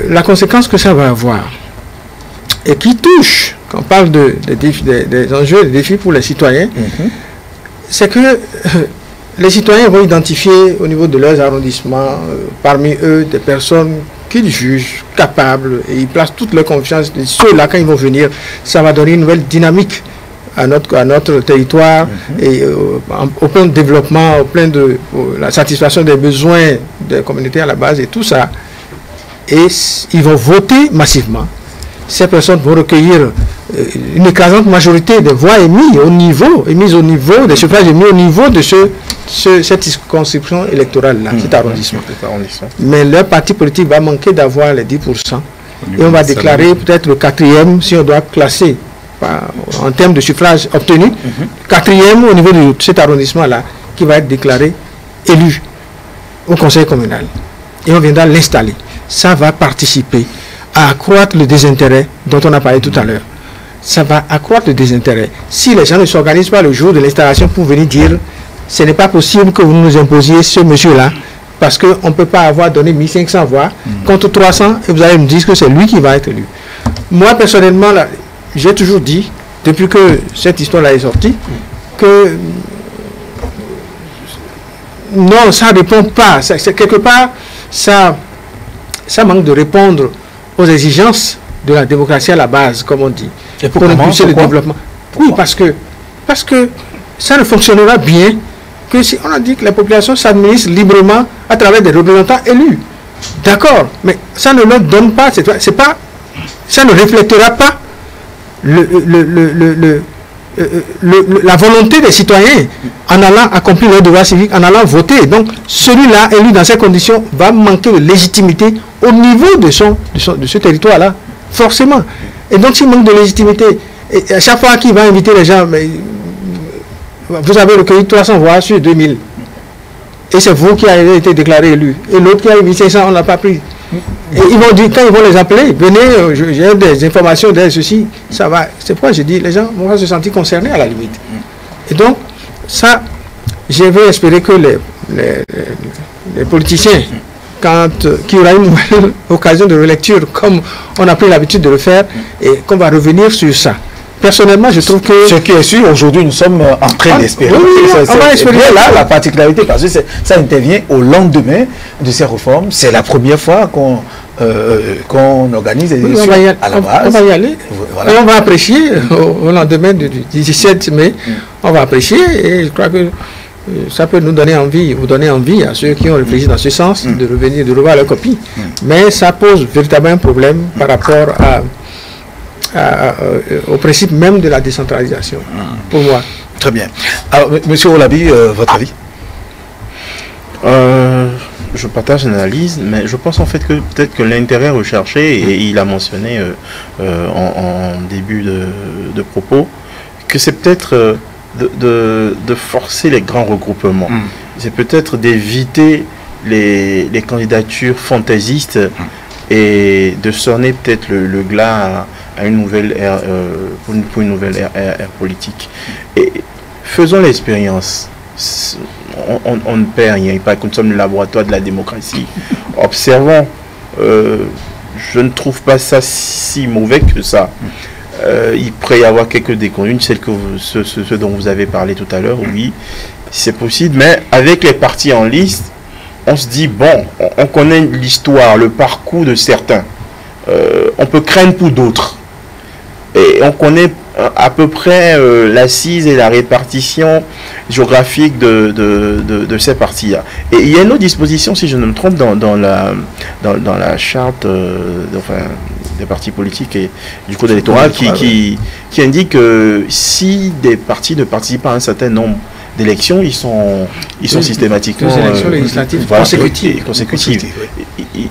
La conséquence que ça va avoir, et qui touche, quand on parle des enjeux et des défis pour les citoyens, c'est que les citoyens vont identifier au niveau de leurs arrondissements, parmi eux, des personnes qu'ils jugent capables, et ils placent toute leur confiance. Ceux-là, quand ils vont venir, ça va donner une nouvelle dynamique à notre territoire, et au plein de développement, au plein de la satisfaction des besoins des communautés à la base et tout ça. Et ils vont voter massivement. Ces personnes vont recueillir une écrasante majorité des voix émises au niveau des suffrages émis au niveau de cette circonscription électorale-là, cet arrondissement. Mais leur parti politique va manquer d'avoir les 10%. Et on va déclarer peut-être le 4e, si on doit classer en termes de suffrage obtenu, 4e au niveau de cet arrondissement-là, qui va être déclaré élu au conseil communal. Et on viendra l'installer. Ça va participer à accroître le désintérêt dont on a parlé tout à l'heure. Ça va accroître le désintérêt. Si les gens ne s'organisent pas le jour de l'installation pour venir dire ce n'est pas possible que vous nous imposiez ce monsieur-là, parce qu'on ne peut pas avoir donné 1500 voix contre 300 et vous allez me dire que c'est lui qui va être élu. Moi, personnellement, j'ai toujours dit, depuis que cette histoire-là est sortie, que non, ça ne répond pas. C'est quelque part, ça manque de répondre aux exigences de la démocratie à la base, comme on dit, et pour impulser le développement. Oui, parce que ça ne fonctionnera bien que si on a dit que la population s'administre librement à travers des représentants élus. D'accord, mais ça ne leur donne pas, ça ne reflétera pas la volonté des citoyens en allant accomplir leur devoir civique, en allant voter. Donc, celui-là, élu dans ces conditions, va manquer de légitimité au niveau de ce territoire-là, forcément. Et donc, s'il manque de légitimité, et à chaque fois qu'il va inviter les gens, mais, vous avez recueilli 300 voix sur 2000. Et c'est vous qui avez été déclaré élu. Et l'autre qui a eu 1500, on ne l'a pas pris. Et ils vont dire, quand ils vont les appeler, venez, j'ai des informations de ceci, ça va. C'est pourquoi je dis, les gens vont se sentir concernés à la limite. Et donc, ça, je vais espérer que les politiciens, qu'il y aura une nouvelle occasion de relecture, comme on a pris l'habitude de le faire, et qu'on va revenir sur ça. Personnellement, je trouve que... Ce qui est sûr, aujourd'hui, nous sommes en train d'espérer. Oui, on va espérer. Là, la particularité, parce que ça intervient au lendemain de ces réformes. C'est la première fois qu'on organise des élections à la base. On va y aller. Voilà. Et on va apprécier au lendemain du 17 mai. On va apprécier et je crois que ça peut nous donner envie, vous donner envie à ceux qui ont réfléchi dans ce sens de revenir, de revoir leur copie. Mais ça pose véritablement un problème par rapport au principe même de la décentralisation, pour moi. Très bien. Alors, Monsieur Olabi, votre avis? Je partage l'analyse, mais je pense en fait que peut-être que l'intérêt recherché, et il a mentionné en début de propos, que c'est peut-être de forcer les grands regroupements. C'est peut-être d'éviter les candidatures fantaisistes et de sonner peut-être le glas à une nouvelle ère, pour une nouvelle ère politique. Et faisons l'expérience. On ne perd rien, pas que nous sommes le laboratoire de la démocratie. Observons, je ne trouve pas ça si mauvais que ça. Il pourrait y avoir quelques déconvenues, ce dont vous avez parlé tout à l'heure, oui, c'est possible, mais avec les partis en liste, on se dit, bon, on connaît l'histoire, le parcours de certains, on peut craindre pour d'autres, et on connaît à peu près l'assise et la répartition géographique de ces partis-là. Et il y a une autre disposition, si je ne me trompe, dans la charte des partis politiques et du code électoral qui indique que si des partis ne participent pas à un certain nombre d'élections, ils sont systématiquement... Des élections législatives consécutives.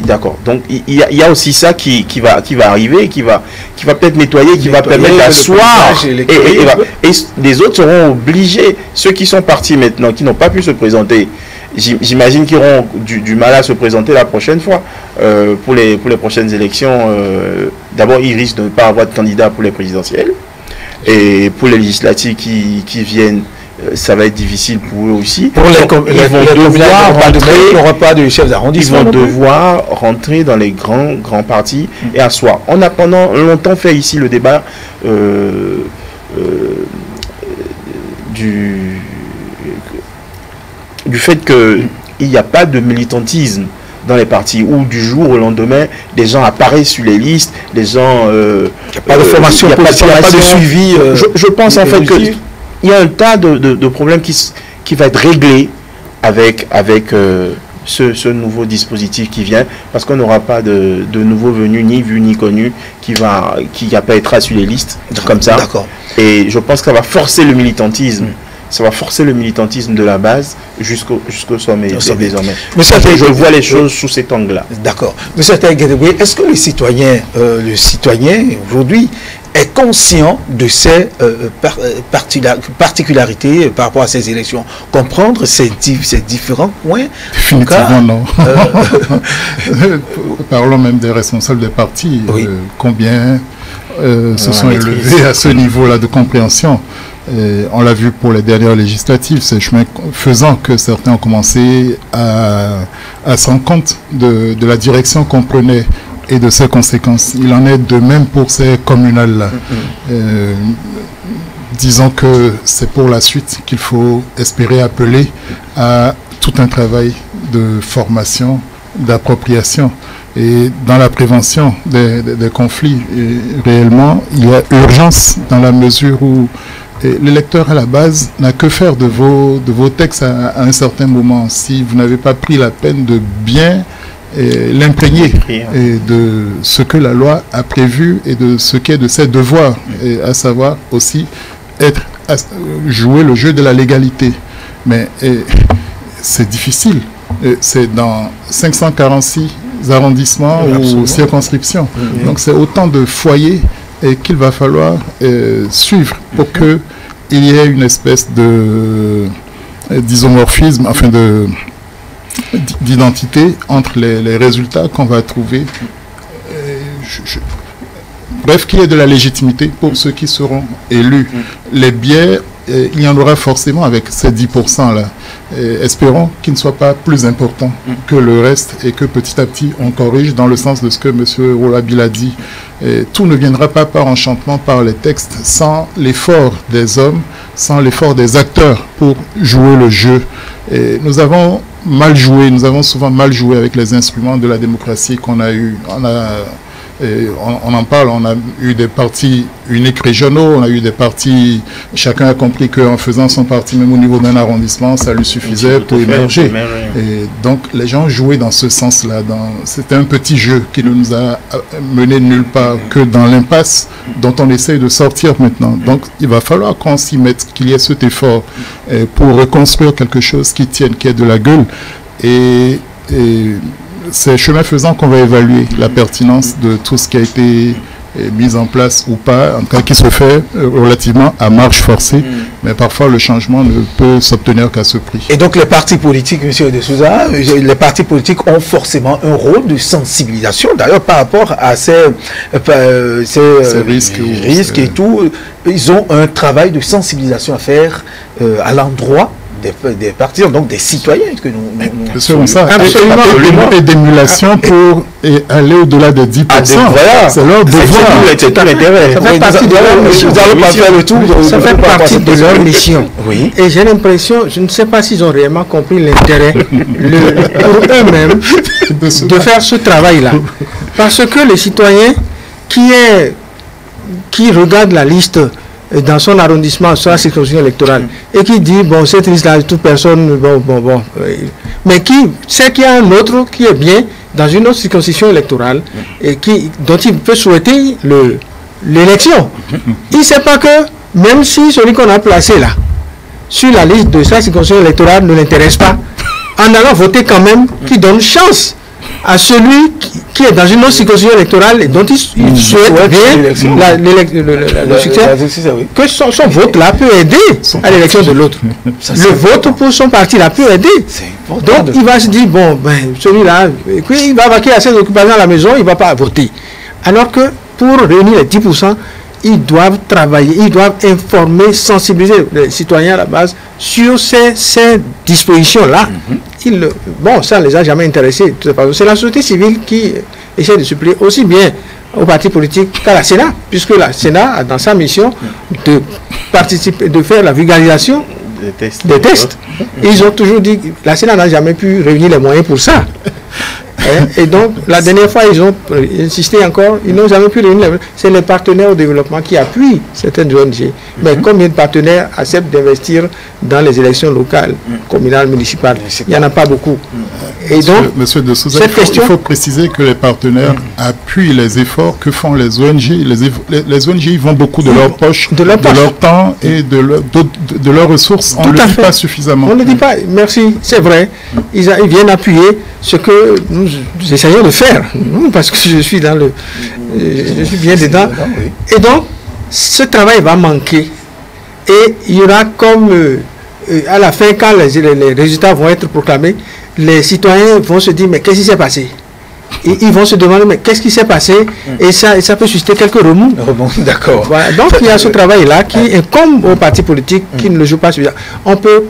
D'accord. Donc il y a aussi ça qui va arriver, qui va peut-être nettoyer, qui va permettre d'asseoir. Et les autres seront obligés, ceux qui sont partis maintenant, qui n'ont pas pu se présenter, j'imagine qu'ils auront du mal à se présenter la prochaine fois. Pour les prochaines élections, d'abord, ils risquent de ne pas avoir de candidat pour les présidentielles. Et pour les législatives qui viennent, ça va être difficile pour eux aussi. Pour ils vont devoir rentrer dans les grands partis et asseoir. On a pendant longtemps fait ici le débat du fait qu'il n'y a pas de militantisme dans les partis, où du jour au lendemain, des gens apparaissent sur les listes, des gens... il n'y a pas de formation, il n'y a pas de suivi. Je pense en fait qu'il y a un tas de problèmes qui va être réglé avec ce nouveau dispositif qui vient, parce qu'on n'aura pas de nouveaux venus, ni vus, ni connus, qui apparaîtra sur les listes, comme ça. Et je pense que ça va forcer le militantisme. Ça va forcer le militantisme de la base jusqu'au sommet désormais. Mais je vois les choses sous cet angle-là. D'accord. Monsieur Taïgedeboué, est-ce que le citoyen aujourd'hui est conscient de ces particularités par rapport à ces élections? Comprendre ces différents points? Définitivement non. Parlons même des responsables des partis. Oui. Combien se sont élevés à ce niveau-là de compréhension? On l'a vu pour les dernières législatives, c'est chemin faisant que certains ont commencé à se rendre compte de la direction qu'on prenait et de ses conséquences. Il en est de même pour ces communales-là. Disons que c'est pour la suite qu'il faut espérer appeler à tout un travail de formation, d'appropriation. Et dans la prévention des conflits, réellement, il y a urgence dans la mesure où l'électeur à la base n'a que faire de vos textes à un certain moment. Si vous n'avez pas pris la peine de bien l'imprégner de ce que la loi a prévu et de ce qu'est de ses devoirs, et à savoir aussi jouer le jeu de la légalité. Mais c'est difficile. C'est dans 546 arrondissements ou circonscriptions. Donc c'est autant de foyers et qu'il va falloir suivre pour qu'il y ait une espèce d'isomorphisme, enfin d'identité entre les résultats qu'on va trouver. Bref, qu'il y ait de la légitimité pour ceux qui seront élus. Les biais, il y en aura forcément avec ces 10% là. Et espérons qu'il ne soit pas plus important que le reste et que petit à petit on corrige dans le sens de ce que M. Roulabil a dit. Et tout ne viendra pas par enchantement, par les textes, sans l'effort des hommes, sans l'effort des acteurs pour jouer le jeu. Et nous avons mal joué, nous avons souvent mal joué avec les instruments de la démocratie qu'on a eu. On en parle, on a eu des partis uniques régionaux, on a eu des partis, chacun a compris qu'en faisant son parti, même au niveau d'un arrondissement, ça lui suffisait pour émerger. Et donc les gens jouaient dans ce sens-là. C'était un petit jeu qui ne nous a mené nulle part que dans l'impasse dont on essaye de sortir maintenant. Donc il va falloir qu'on s'y mette, qu'il y ait cet effort pour reconstruire quelque chose qui tienne, qui ait de la gueule. Et c'est chemin faisant qu'on va évaluer la pertinence de tout ce qui a été mis en place ou pas, en tout cas qui se fait relativement à marche forcée, mais parfois le changement ne peut s'obtenir qu'à ce prix. Et donc les partis politiques, M. De Souza, les partis politiques ont forcément un rôle de sensibilisation, d'ailleurs par rapport à ces risques et tout, ils ont un travail de sensibilisation à faire à l'endroit des partis, donc des citoyens que nous ça, absolument, et d'émulation pour aller au-delà des 10%. C'est leur devoir. Ça fait partie de leur mission. Ça fait partie de leur mission. Oui. Et j'ai l'impression, je ne sais pas s'ils ont réellement compris l'intérêt pour eux-mêmes de faire ce travail-là. Parce que les citoyens qui regardent la liste dans son arrondissement, sur la circonscription électorale, et qui dit, bon, cette liste-là, toute personne, mais qui sait qu'il y a un autre qui est bien dans une autre circonscription électorale, et dont il peut souhaiter l'élection. Il ne sait pas que, même si celui qu'on a placé là, sur la liste de sa circonscription électorale ne l'intéresse pas, en allant voter quand même, qui donne chance à celui qui est dans une autre circonscription électorale et dont il souhaite bien le succès, que son vote-là peut aider à l'élection de l'autre. Le vote pour son parti-là peut aider. Donc il va se dire, bon, celui-là, il va vaquer à ses occupations à la maison, il ne va pas voter. Alors que pour réunir les 10%, ils doivent travailler, ils doivent informer, sensibiliser les citoyens à la base sur ces dispositions-là. Bon, ça ne les a jamais intéressés. C'est la société civile qui essaie de suppléer aussi bien aux partis politiques qu'à la Sénat, puisque la Sénat a dans sa mission de participer, de faire la vulgarisation des tests. Ils ont toujours dit que la Sénat n'a jamais pu réunir les moyens pour ça. Et donc, la dernière fois, ils ont insisté encore, ils n'ont jamais pu réunir. C'est les partenaires au développement qui appuient certaines ONG. Mais combien de partenaires acceptent d'investir dans les élections locales, communales, municipales? Il n'y en a pas beaucoup. Et donc, Monsieur De Souza, il faut préciser que les partenaires appuient les efforts que font les ONG. Les ONG vont beaucoup de leur poche, de leur temps et de leurs ressources. On ne le dit pas suffisamment. On ne le dit pas, merci, c'est vrai. Ils viennent appuyer ce que nous essayons de faire, parce que je suis bien dedans. Et donc, ce travail va manquer. Et il y aura comme, à la fin, quand les résultats vont être proclamés, les citoyens vont se dire, mais qu'est-ce qui s'est passé? Et ils vont se demander, mais qu'est-ce qui s'est passé? Et ça peut susciter quelques remous. D'accord. Voilà. Donc, il y a ce travail-là qui incombe aux partis politiques qui ne le jouent pas suffisamment. On peut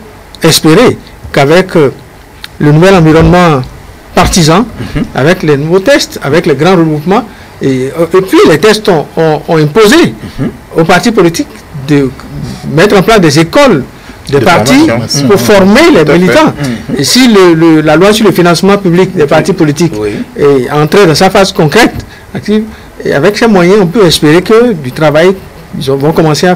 espérer qu'avec le nouvel environnement partisan, avec les nouveaux tests, avec les grands regroupements, et puis les tests ont imposé aux partis politiques de mettre en place des écoles des partis pour former les militants. Et si la loi sur le financement public des partis politiques est entrée dans sa phase concrète, active, et avec ces moyens, on peut espérer que du travail, ils vont commencer à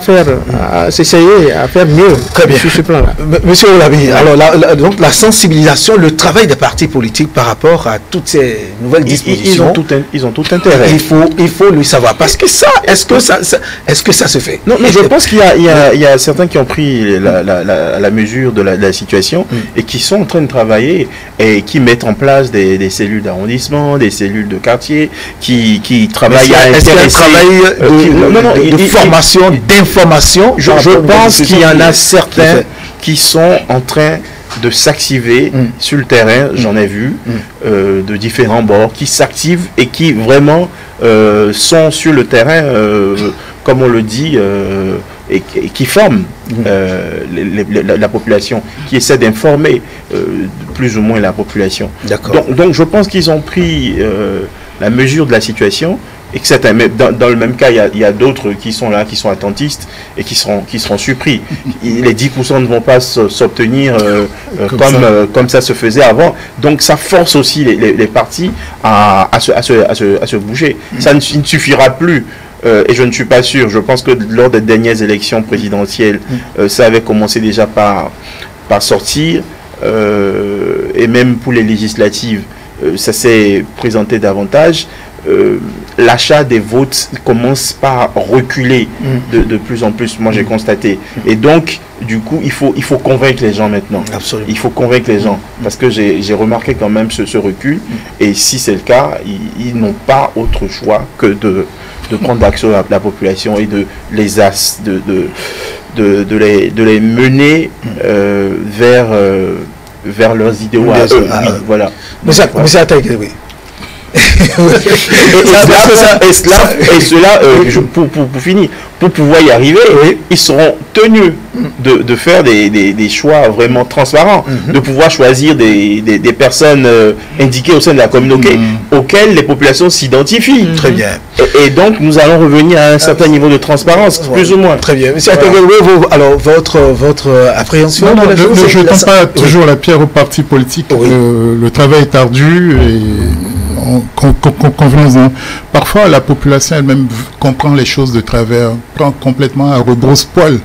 s'essayer à faire mieux sur ce plan-là. Monsieur Olabi, alors donc la sensibilisation, le travail des partis politiques par rapport à toutes ces nouvelles dispositions, ils ont tout intérêt. Il faut le savoir. Parce que ça, est-ce que ça se fait? Non, mais je pense qu'il y a certains qui ont pris la mesure de la situation et qui sont en train de travailler et qui mettent en place des cellules d'arrondissement, des cellules de quartier, qui travaillent à intéresser. De formation, d'information. Je pense qu'il y en a certains qui sont en train de s'activer sur le terrain, j'en ai vu, de différents bords, qui s'activent et qui vraiment sont sur le terrain, comme on le dit, et qui forment la population, qui essaient d'informer plus ou moins la population. Donc je pense qu'ils ont pris la mesure de la situation. Et que mais dans le même cas, il y a d'autres qui sont là, qui sont attentistes et qui seront surpris. Les 10% ne vont pas s'obtenir comme ça se faisait avant. Donc ça force aussi les partis à se bouger. Ça ne suffira plus. Et je ne suis pas sûr. Je pense que lors des dernières élections présidentielles, ça avait commencé déjà par sortir. Et même pour les législatives, ça s'est présenté davantage. L'achat des votes commence par reculer de plus en plus, moi j'ai constaté. Et donc, du coup, il faut convaincre les gens maintenant. Absolument. Il faut convaincre les gens. Parce que j'ai remarqué quand même ce recul. Et si c'est le cas, ils n'ont pas autre choix que de prendre l'action à la population et de les mener vers leurs idéaux. Voilà. Monsieur Ataïke, oui. Pour finir, pour pouvoir y arriver, ils seront tenus de faire des choix vraiment transparents, de pouvoir choisir des personnes indiquées au sein de la communauté auxquelles les populations s'identifient. Très bien. Et donc nous allons revenir à un certain niveau de transparence, plus ou moins. Très bien. Monsieur Ataïke, alors votre appréhension? Ne jetons pas toujours la pierre aux partis politiques. Le travail est ardu et convenons-en. Parfois, la population elle-même comprend les choses de travers, prend complètement à rebrousse-poil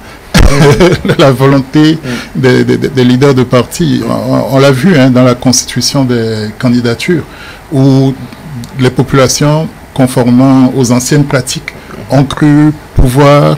la volonté des leaders de partis. On l'a vu dans la constitution des candidatures, où les populations, conformément aux anciennes pratiques, ont cru pouvoir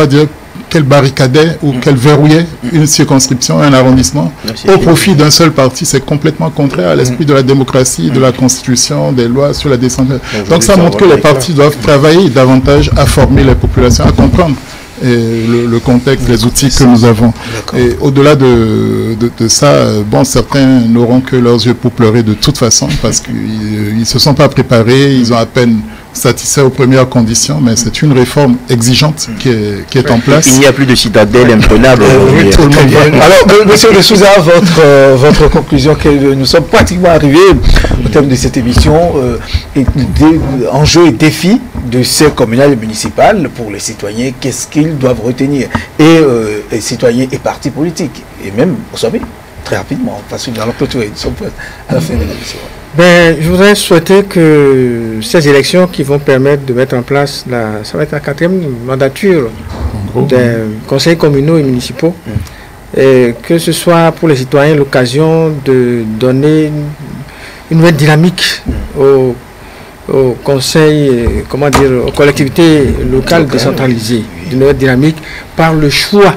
dire qu'elle barricadait ou qu'elle verrouillait une circonscription, un arrondissement au profit d'un seul parti. C'est complètement contraire à l'esprit de la démocratie, de la constitution, des lois sur la décentralisation. Donc ça montre que les partis doivent travailler davantage à former les populations, à comprendre le contexte, les outils que nous avons. Et au-delà de ça, certains n'auront que leurs yeux pour pleurer de toute façon parce qu'ils ne se sont pas préparés, ils ont à peine satisfait aux premières conditions, mais c'est une réforme exigeante qui est en place. Il n'y a plus de citadelle imprenable. Alors, monsieur de Souza, votre conclusion, que nous sommes pratiquement arrivés au terme de cette émission, enjeux et défis de ces communales et municipales pour les citoyens, qu'est-ce qu'ils doivent retenir, et citoyens et partis politiques, et même, vous savez, très rapidement, parce que nous allons clôturer, nous sommes à la fin de l'émission. Je voudrais souhaiter que ces élections qui vont permettre de mettre en place, ça va être la 4e mandature des conseils communaux et municipaux, et que ce soit pour les citoyens l'occasion de donner une nouvelle dynamique aux conseils, aux collectivités locales décentralisées, une nouvelle dynamique par le choix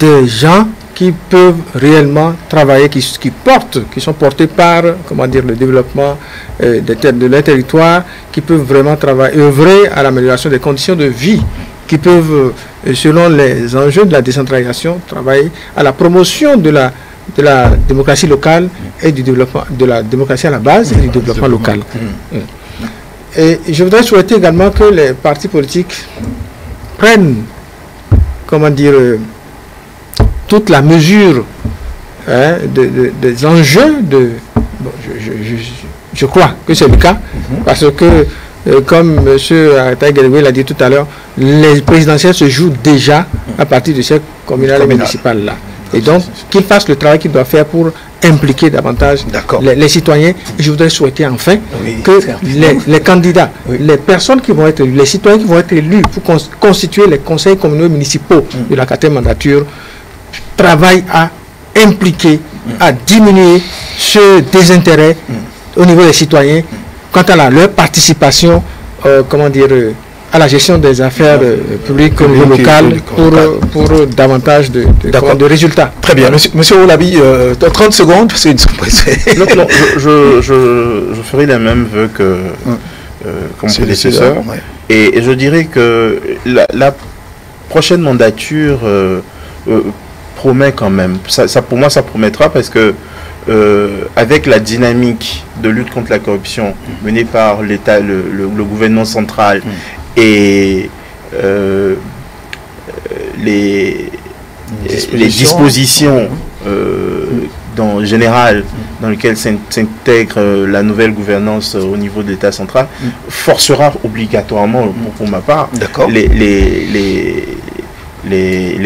des gens qui peuvent réellement travailler, qui sont portés par, le développement de leur territoire, qui peuvent vraiment œuvrer à l'amélioration des conditions de vie, qui peuvent, selon les enjeux de la décentralisation, travailler à la promotion de la démocratie locale et du développement, de la démocratie à la base et du développement local. Et je voudrais souhaiter également que les partis politiques prennent, toute la mesure des enjeux je crois que c'est le cas, parce que comme M. Ataïke l'a dit tout à l'heure, les présidentielles se jouent déjà à partir de ces communales et municipales là. Et donc qu'ils fassent le travail qu'ils doivent faire pour impliquer davantage les citoyens. Je voudrais souhaiter enfin que les candidats, les personnes qui vont être élus, les citoyens qui vont être élus pour constituer les conseils communaux et municipaux de la 4e mandature travaille à impliquer, à diminuer ce désintérêt au niveau des citoyens quant à leur participation, à la gestion des affaires publiques au niveau local pour davantage de résultats. Très bien. Monsieur Olabi, 30 secondes, parce qu'ils sont pressés. Non, je ferai les mêmes vœux que mon prédécesseur. Et je dirais que la prochaine mandature promet quand même. Ça, pour moi, ça promettra parce que avec la dynamique de lutte contre la corruption menée par l'État, le gouvernement central et les dispositions en général dans lesquelles s'intègre la nouvelle gouvernance au niveau de l'État central forcera obligatoirement, pour ma part, les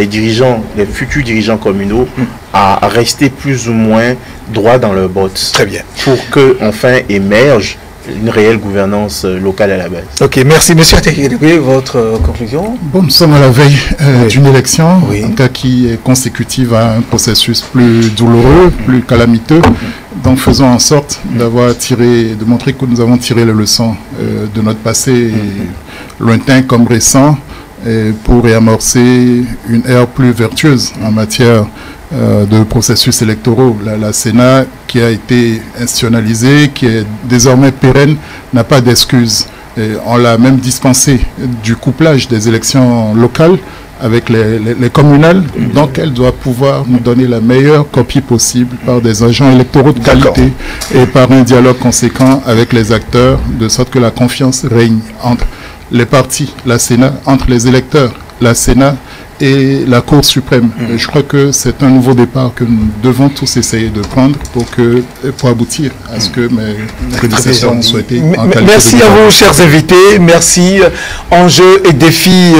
dirigeants, les futurs dirigeants communaux à rester plus ou moins droits dans leurs bottes. Très bien. Pour que enfin émerge une réelle gouvernance locale à la base. Ok, merci. Monsieur Atekirigwe, votre conclusion? Bon, nous sommes à la veille d'une élection, un cas qui est consécutive à un processus plus douloureux, plus calamiteux. Donc faisons en sorte de montrer que nous avons tiré les leçons de notre passé lointain comme récent pour réamorcer une ère plus vertueuse en matière de processus électoraux. La Sénat, qui a été institutionnalisée, qui est désormais pérenne, n'a pas d'excuses. On l'a même dispensé du couplage des élections locales avec les communales, donc elle doit pouvoir nous donner la meilleure copie possible par des agents électoraux de qualité et par un dialogue conséquent avec les acteurs, de sorte que la confiance règne entre les partis, la Sénat, entre les électeurs, la Sénat et la Cour suprême. Je crois que c'est un nouveau départ que nous devons tous essayer de prendre pour aboutir à ce que mes prédécesseurs ont souhaité. Merci à vous, chers invités. Merci. Enjeux et défis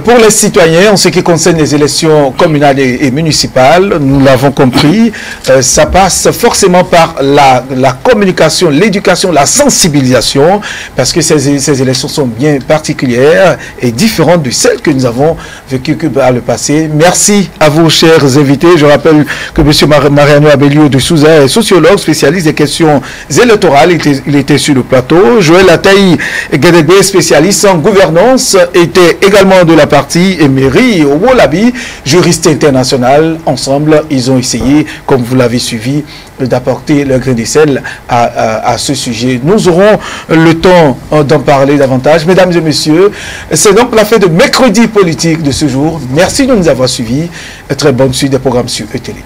pour les citoyens en ce qui concerne les élections communales et municipales. Nous l'avons compris. Ça passe forcément par la communication, l'éducation, la sensibilisation, parce que ces élections sont bien particulières et différentes de celles que nous avons vécues par le passé. Merci à vous, chers invités. Je rappelle que M. Mariano Abelio de Souza est sociologue, spécialiste des questions électorales. Il était sur le plateau. Joël Ataï Guédégbé, spécialiste en gouvernance, était également de la partie Emery Wolabi, juriste international. Ensemble, ils ont essayé, comme vous l'avez suivi, d'apporter leur grain de sel à ce sujet. Nous aurons le temps d'en parler davantage. Mesdames et messieurs, c'est donc la fin de mercredi politique de ce jour. Merci de nous avoir suivis. Très bonne suite des programmes sur ETélé.